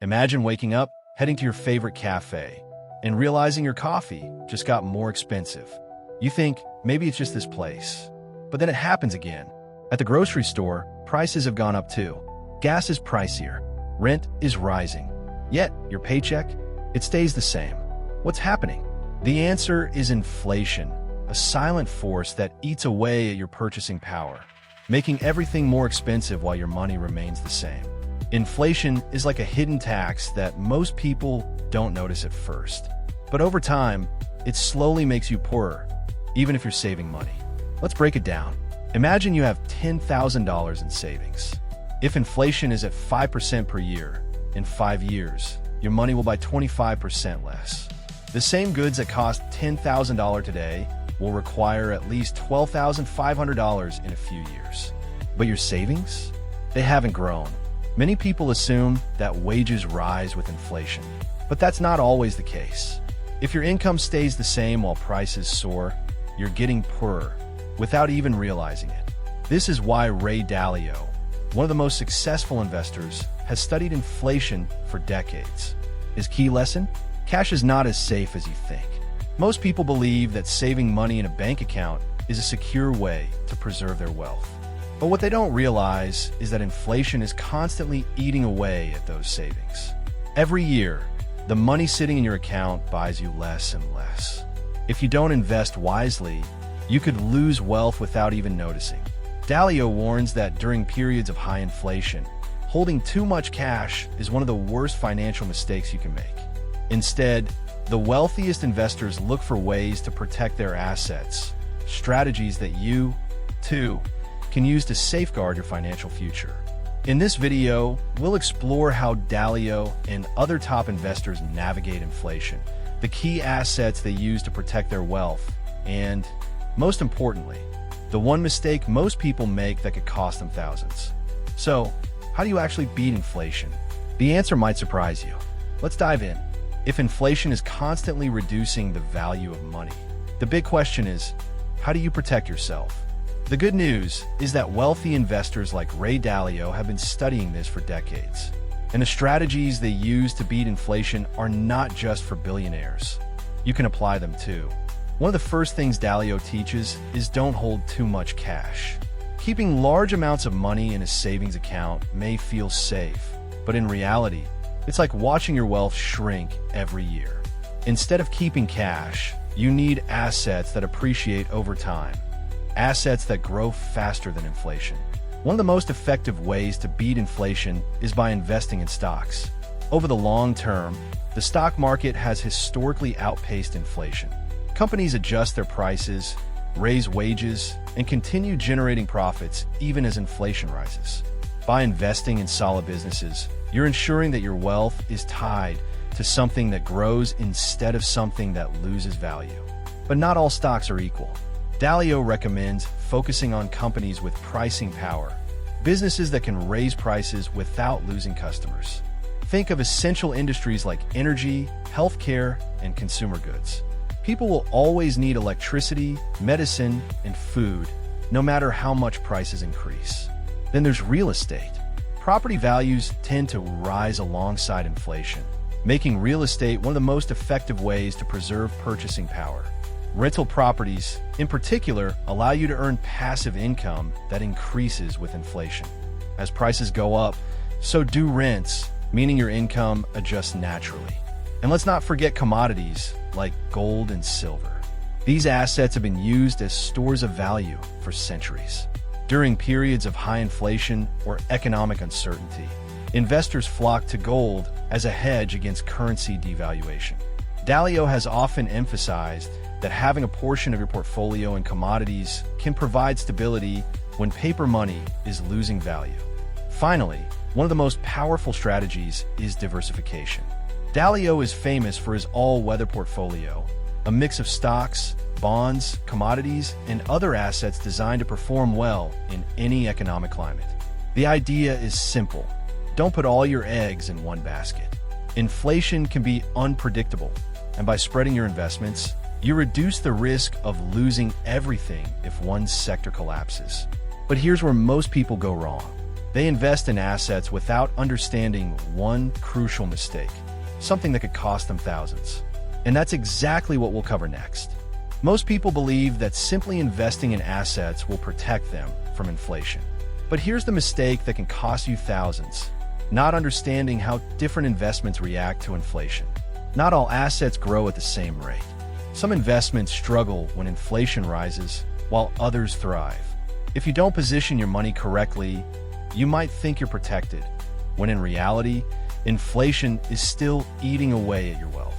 Imagine waking up, heading to your favorite cafe, and realizing your coffee just got more expensive. You think, maybe it's just this place. But then it happens again. At the grocery store, prices have gone up too. Gas is pricier. Rent is rising. Yet, your paycheck, it stays the same. What's happening? The answer is inflation, a silent force that eats away at your purchasing power, making everything more expensive while your money remains the same. Inflation is like a hidden tax that most people don't notice at first. But over time, it slowly makes you poorer, even if you're saving money. Let's break it down. Imagine you have $10,000 in savings. If inflation is at 5% per year, in 5 years, your money will buy 25% less. The same goods that cost $10,000 today will require at least $12,500 in a few years. But your savings? They haven't grown. Many people assume that wages rise with inflation, but that's not always the case. If your income stays the same while prices soar, you're getting poorer without even realizing it. This is why Ray Dalio, one of the most successful investors, has studied inflation for decades. His key lesson? Cash is not as safe as you think. Most people believe that saving money in a bank account is a secure way to preserve their wealth. But what they don't realize is that inflation is constantly eating away at those savings. Every year, the money sitting in your account buys you less and less. If you don't invest wisely, you could lose wealth without even noticing. Dalio warns that during periods of high inflation, holding too much cash is one of the worst financial mistakes you can make. Instead, the wealthiest investors look for ways to protect their assets, strategies that you, too, can use to safeguard your financial future. In this video, we'll explore how Dalio and other top investors navigate inflation, the key assets they use to protect their wealth, and, most importantly, the one mistake most people make that could cost them thousands. So, how do you actually beat inflation? The answer might surprise you. Let's dive in. If inflation is constantly reducing the value of money, the big question is, how do you protect yourself? The good news is that wealthy investors like Ray Dalio have been studying this for decades. And the strategies they use to beat inflation are not just for billionaires. You can apply them too. One of the first things Dalio teaches is don't hold too much cash. Keeping large amounts of money in a savings account may feel safe, but in reality, it's like watching your wealth shrink every year. Instead of keeping cash, you need assets that appreciate over time. Assets that grow faster than inflation. One of the most effective ways to beat inflation is by investing in stocks. Over the long term, the stock market has historically outpaced inflation. Companies adjust their prices, raise wages, and continue generating profits even as inflation rises. By investing in solid businesses, you're ensuring that your wealth is tied to something that grows instead of something that loses value. But not all stocks are equal. Dalio recommends focusing on companies with pricing power, businesses that can raise prices without losing customers. Think of essential industries like energy, healthcare, and consumer goods. People will always need electricity, medicine, and food, no matter how much prices increase. Then there's real estate. Property values tend to rise alongside inflation, making real estate one of the most effective ways to preserve purchasing power. Rental properties, in particular, allow you to earn passive income that increases with inflation. As prices go up, so do rents, meaning your income adjusts naturally. And let's not forget commodities like gold and silver. These assets have been used as stores of value for centuries. During periods of high inflation or economic uncertainty, investors flock to gold as a hedge against currency devaluation. Dalio has often emphasized that having a portion of your portfolio in commodities can provide stability when paper money is losing value. Finally, one of the most powerful strategies is diversification. Dalio is famous for his all-weather portfolio, a mix of stocks, bonds, commodities, and other assets designed to perform well in any economic climate. The idea is simple. Don't put all your eggs in one basket. Inflation can be unpredictable, and by spreading your investments, you reduce the risk of losing everything if one sector collapses. But here's where most people go wrong. They invest in assets without understanding one crucial mistake, something that could cost them thousands. And that's exactly what we'll cover next. Most people believe that simply investing in assets will protect them from inflation. But here's the mistake that can cost you thousands: not understanding how different investments react to inflation. Not all assets grow at the same rate. Some investments struggle when inflation rises, while others thrive. If you don't position your money correctly, you might think you're protected, when in reality, inflation is still eating away at your wealth.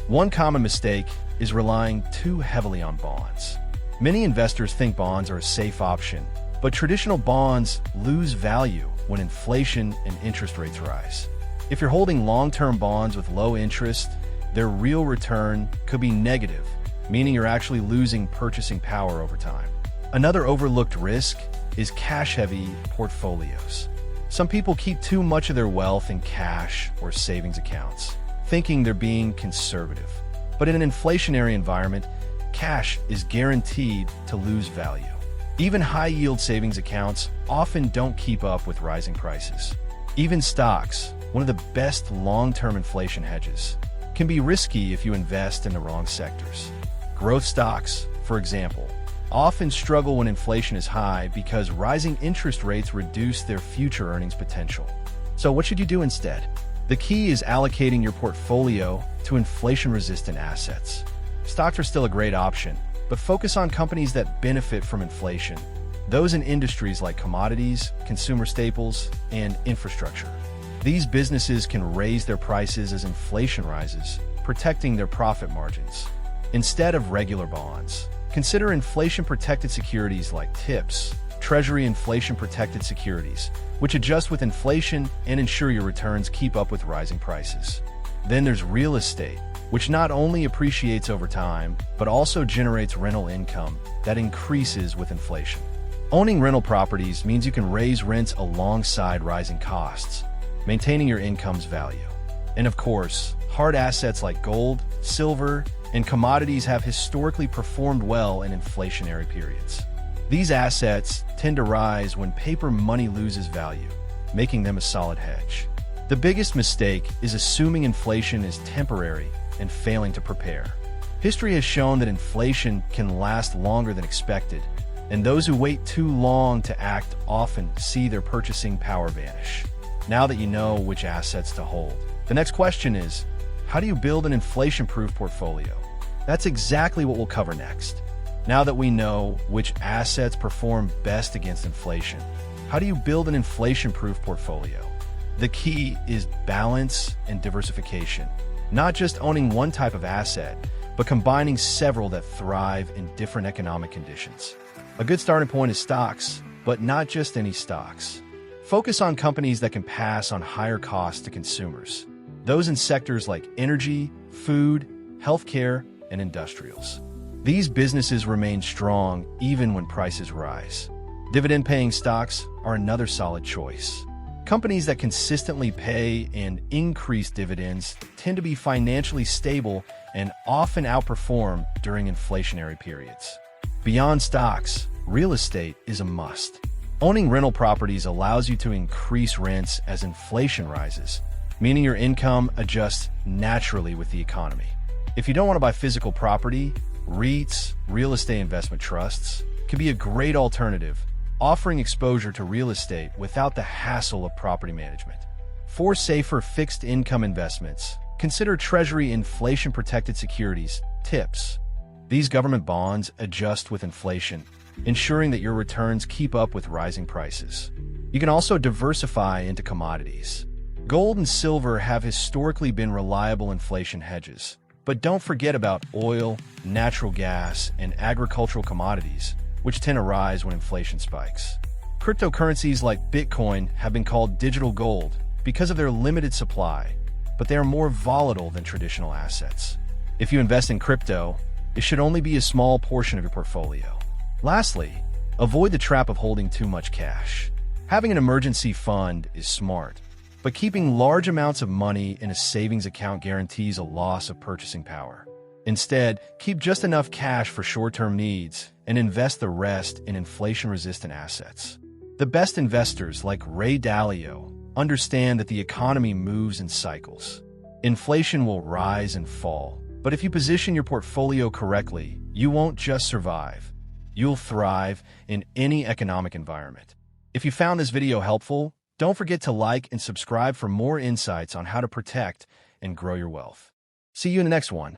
One common mistake is relying too heavily on bonds. Many investors think bonds are a safe option, but traditional bonds lose value when inflation and interest rates rise. If you're holding long-term bonds with low interest, their real return could be negative, meaning you're actually losing purchasing power over time. Another overlooked risk is cash-heavy portfolios. Some people keep too much of their wealth in cash or savings accounts, thinking they're being conservative. But in an inflationary environment, cash is guaranteed to lose value. Even high-yield savings accounts often don't keep up with rising prices. Even stocks, one of the best long-term inflation hedges, can be risky if you invest in the wrong sectors. Growth stocks, for example, often struggle when inflation is high because rising interest rates reduce their future earnings potential. So what should you do instead? The key is allocating your portfolio to inflation-resistant assets. Stocks are still a great option, but focus on companies that benefit from inflation, those in industries like commodities, consumer staples, and infrastructure. These businesses can raise their prices as inflation rises, protecting their profit margins. Instead of regular bonds, consider inflation-protected securities like TIPS, Treasury inflation-protected securities, which adjust with inflation and ensure your returns keep up with rising prices. Then there's real estate, which not only appreciates over time, but also generates rental income that increases with inflation. Owning rental properties means you can raise rents alongside rising costs, maintaining your income's value. And of course, hard assets like gold, silver, and commodities have historically performed well in inflationary periods. These assets tend to rise when paper money loses value, making them a solid hedge. The biggest mistake is assuming inflation is temporary and failing to prepare. History has shown that inflation can last longer than expected, and those who wait too long to act often see their purchasing power vanish. Now that you know which assets to hold, the next question is, how do you build an inflation-proof portfolio? That's exactly what we'll cover next. Now that we know which assets perform best against inflation, how do you build an inflation-proof portfolio? The key is balance and diversification. Not just owning one type of asset, but combining several that thrive in different economic conditions. A good starting point is stocks, but not just any stocks. Focus on companies that can pass on higher costs to consumers. Those in sectors like energy, food, healthcare, and industrials. These businesses remain strong even when prices rise. Dividend-paying stocks are another solid choice. Companies that consistently pay and increase dividends tend to be financially stable and often outperform during inflationary periods. Beyond stocks, real estate is a must. Owning rental properties allows you to increase rents as inflation rises, meaning your income adjusts naturally with the economy. If you don't want to buy physical property, REITs, real estate investment trusts, can be a great alternative, offering exposure to real estate without the hassle of property management. For safer fixed income investments, consider Treasury inflation-protected securities, TIPS. These government bonds adjust with inflation, ensuring that your returns keep up with rising prices. You can also diversify into commodities. Gold and silver have historically been reliable inflation hedges. But don't forget about oil, natural gas, and agricultural commodities, which tend to rise when inflation spikes. Cryptocurrencies like Bitcoin have been called digital gold because of their limited supply, but they are more volatile than traditional assets. If you invest in crypto, it should only be a small portion of your portfolio. Lastly, avoid the trap of holding too much cash. Having an emergency fund is smart, but keeping large amounts of money in a savings account guarantees a loss of purchasing power. Instead, keep just enough cash for short-term needs and invest the rest in inflation-resistant assets. The best investors like Ray Dalio understand that the economy moves in cycles. Inflation will rise and fall, but if you position your portfolio correctly, you won't just survive. You'll thrive in any economic environment. If you found this video helpful, don't forget to like and subscribe for more insights on how to protect and grow your wealth. See you in the next one.